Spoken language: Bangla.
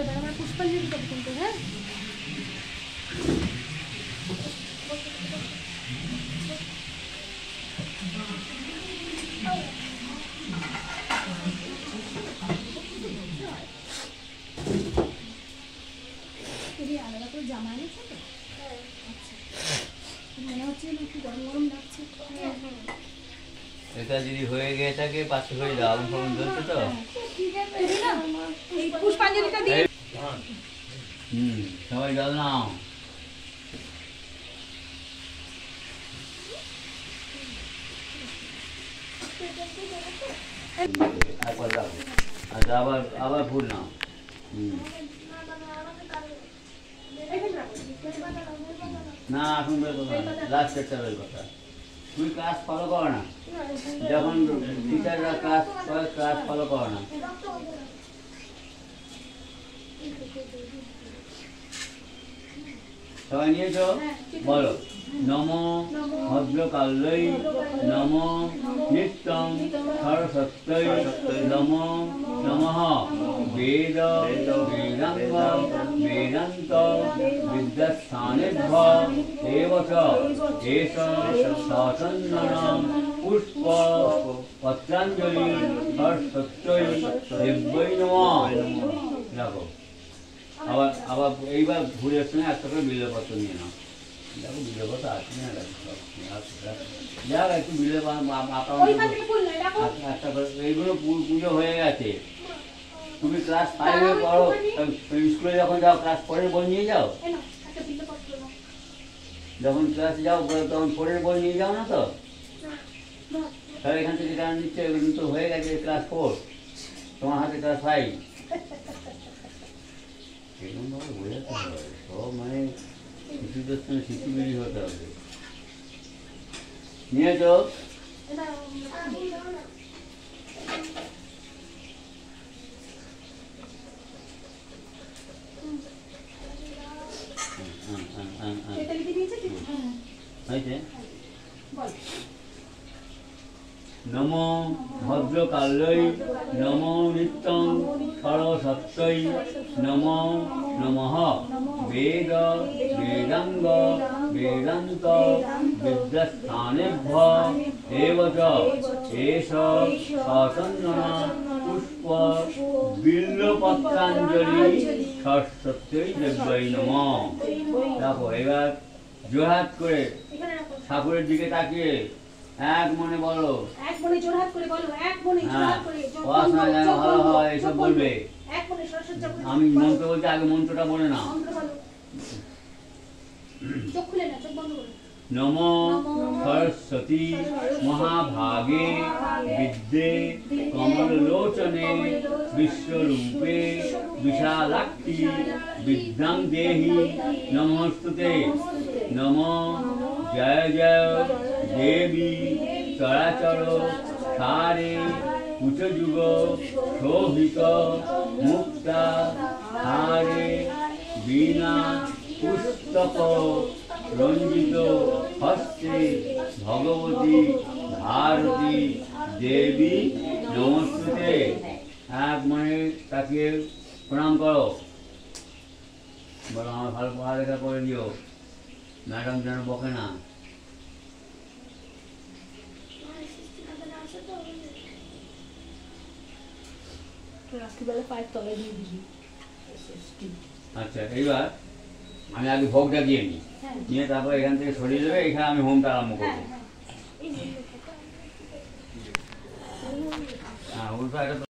বলে দাও আমরা পুষ্পাঞ্জলি দেব কিন্তু হ্যাঁ এই আলাদা করে জামা এনেছো তো আচ্ছা মনে হচ্ছে একটু গরম গরম লাগছে এটা যদি হয়ে গিয়ে থাকে পাশে হয়ে যাও আগুন ফাগুন জ্বলছে তো এই পুষ্পাঞ্জলিটা দিই সবাই জল নাও আচ্ছা আবার আবার ফুল নাও না এখন বের কথা লাস্ট একটা বের কথা তুমি ক্লাস ফলো করো না যখন টিচাররা ক্লাস করে ক্লাস ফলো করো না সবাই নিয়েছো বলো নমো ভদ্রকাল্যৈ নমো নিত্যং সরস্বত্যৈ নমো নমঃ বেদ বেদাঙ্গ বেদান্ত বিদ্যাস্থানেভ্য এব চ এষ সচন্দনম পুষ্প পত্রাঞ্জলি সরস্বত্যৈ দেব্যৈ নমঃ দেখো আবার আবার এইবার ঘুরে সঙ্গে একটা করে বিল্লপত্র নিয়ে নাও দেখো বিল্লপত্র আছে না যাক একটু একটা করে এইগুলো পুজো হয়ে গেছে তুমি ক্লাস 5-এ পড়ো স্কুলে যখন যাও ক্লাস 4-এর বই নিয়ে যাও যখন ক্লাসে যাও তখন 4-এর বই নিয়ে যাও না তো তাহলে এখান থেকে কারণ নিচ্ছে এগুলো তো হয়ে গেছে ক্লাস 4 তোমার হাতে ক্লাস 5 এরকমভাবে বোঝাতে হবে সব মানে শিশুদের সঙ্গে শিশু বেরিয়ে হতে হবে নিয়েছ হয়েছে নমো ভদ্রকাল্যৈ নমো নিত্যং সরস্বত্যৈ নমো নমঃ বেদ বেদাঙ্গ বেদান্ত বিদ্যাস্থানেভ্য এব চ এষ সচন্দন পুষ্প বিল্লপত্রাঞ্জলি সরস্বত্যৈ দেব্যৈ নমঃ দেখো এবার জোড়হাত করে ঠাকুরের দিকে তাকিয়ে এক মনে বলো এক মনে জোড়হাত করে বলো এক মনে জোড়হাত করে পড়াশোনা যেন ভালো হয় এসব বলবে এক মনে সরস্বতী আমি মন্ত্র বলতে আগে মন্ত্রটা বলে না মন্ত্র বলো চোখ খুলে না চোখ বন্ধ করো নমো সরস্বতী মহাভাগে বিদ্যে কমললোচনে বিশ্বরূপে বিশালাক্ষী বিদ্যাং দেহি নমস্তুতে নমো জয় জয় দেবী চরাচর সারে উচ্চযুগ শোভিত মুক্তা হারে বীণা পুস্তক রঞ্জিত হস্তে ভগবতী ভারতী দেবী নমস্তুতে এক মনে তাকে প্রণাম করো বলো আমার ভালো পড়ালেখা করে দিও ম্যাডাম যেন বকে না রাত্রিবেলা পায়ের তলায় দিয়ে দিবি আচ্ছা এইবার আমি আগে ভোগটা দিয়ে নিই নিয়ে তারপর এখান থেকে সরিয়ে দেবে এখানে আমি হোমটা আরম্ভ করবো হ্যাঁ